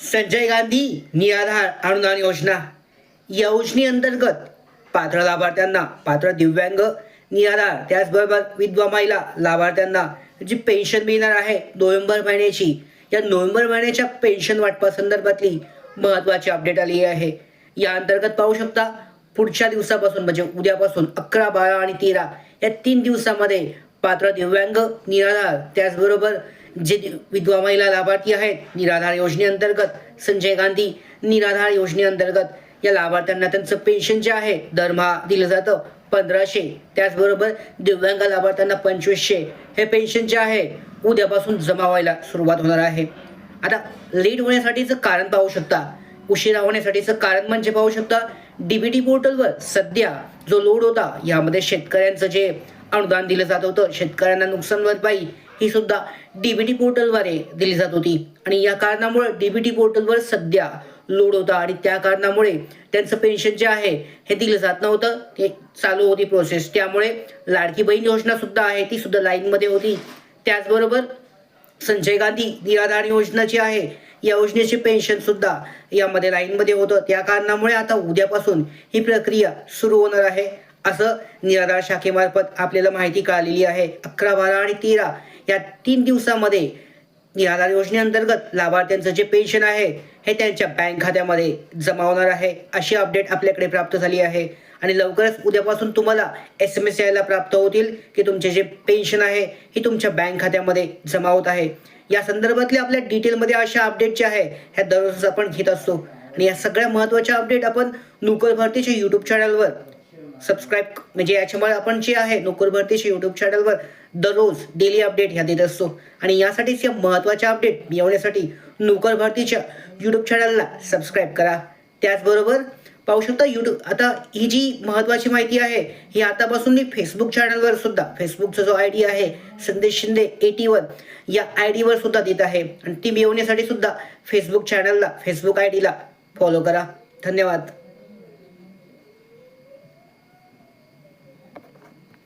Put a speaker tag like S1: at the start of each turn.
S1: संजय गांधी निराधार अनुदान योजना या योजनेअंतर्गत पात्र लाभार्थ्यांना, पात्र दिव्यांग, निराधार, त्याचबरोबर विधवा महिला लाभार्थ्यांना जी पेन्शन मिळणार आहे नोव्हेंबर महिन्याची, या नोव्हेंबर महिन्याच्या पेन्शन वाटपासंदर्भातली महत्त्वाची अपडेट आली आहे. या अंतर्गत पाहू शकता पुढच्या दिवसापासून म्हणजे उद्यापासून 11, 12 आणि 13 या 3 दिवसामध्ये पात्र दिव्यांग, निराधार, त्याचबरोबर जे विधवा महिला लाभार्थी आहेत निराधार योजनेअंतर्गत, संजय गांधी निराधार योजनेअंतर्गत या लाभार्थ्यांना त्यांचं पेन्शन जे आहे दरमहा दिलं जातं 1500, त्याचबरोबर दिव्यांग लाभार्थ्यांना 2500 हे पेन्शन जे आहे उद्यापासून जमा व्हायला सुरुवात होणार आहे. आता लेट होण्यासाठीचं कारण पाहू शकता, उशिरा होण्यासाठीचं कारण म्हणजे पाहू शकता डीबीटी पोर्टलवर सध्या जो लोड होता यामध्ये शेतकऱ्यांचं जे अनुदान दिलं जात होतं, शेतकऱ्यांना नुकसान भरपाई ही सुद्धा डीबीटी पोर्टलद्वारे दिली जात होती आणि या कारणामुळे डीबीटी पोर्टलवर सध्या लोड होता आणि त्या कारणामुळे त्यांचं पेन्शन जे आहे हे दिलं जात नव्हतं, ते चालू होती प्रोसेस. त्यामुळे लाडकी बहीण योजना सुद्धा आहे ती सुद्धा लाईनमध्ये होती. त्याचबरोबर संजय गांधी निराधार योजना जी आहे या योजनेचे पेन्शन सुद्धा यामध्ये लाईनमध्ये होतं. त्या कारणामुळे आता उद्यापासून ही प्रक्रिया सुरू होणार आहे असं निराधार शाखेमार्फत आपल्याला माहिती कळालेली आहे. 11, 12 आणि 13 या 3 दिवसामध्ये निराधार योजनेअंतर्गत लाभार्थ्यांचं जे पेन्शन आहे हे त्यांच्या बँक खात्यामध्ये जमा होणार आहे अशी अपडेट आपल्याकडे प्राप्त झाली आहे. आणि लवकरच उद्यापासून तुम्हाला SMS यायला प्राप्त होतील की तुमचे जे पेन्शन आहे हे तुमच्या बँक खात्यामध्ये जमा होत आहे. या संदर्भातले आपल्या डिटेलमध्ये अशा अपडेट जे आहे ह्या दररोज आपण घेत असतो आणि या सगळ्या महत्त्वाच्या अपडेट आपण नोकर भरतीच्या यूट्यूब चॅनलवर सबस्क्राईब म्हणजे याच्यामुळे आपण जे आहे नोकर भरतीच्या यूट्यूब चॅनलवर दररोज डेली अपडेट ह्या देत असतो आणि यासाठीच या महत्त्वाच्या अपडेट मिळवण्यासाठी नोकर भरतीच्या यूट्यूब चॅनलला सबस्क्राईब करा. त्याचबरोबर पाहू शकता आता ही जी महत्त्वाची माहिती आहे ही आतापासून मी फेसबुक चॅनलवर सुद्धा, फेसबुकचा जो ID आहे संदेश शिंदे 81 या ID वर सुद्धा देत आहे आणि ती मिळवण्यासाठी सुद्धा फेसबुक चॅनलला, फेसबुक ID ला फॉलो करा. धन्यवाद.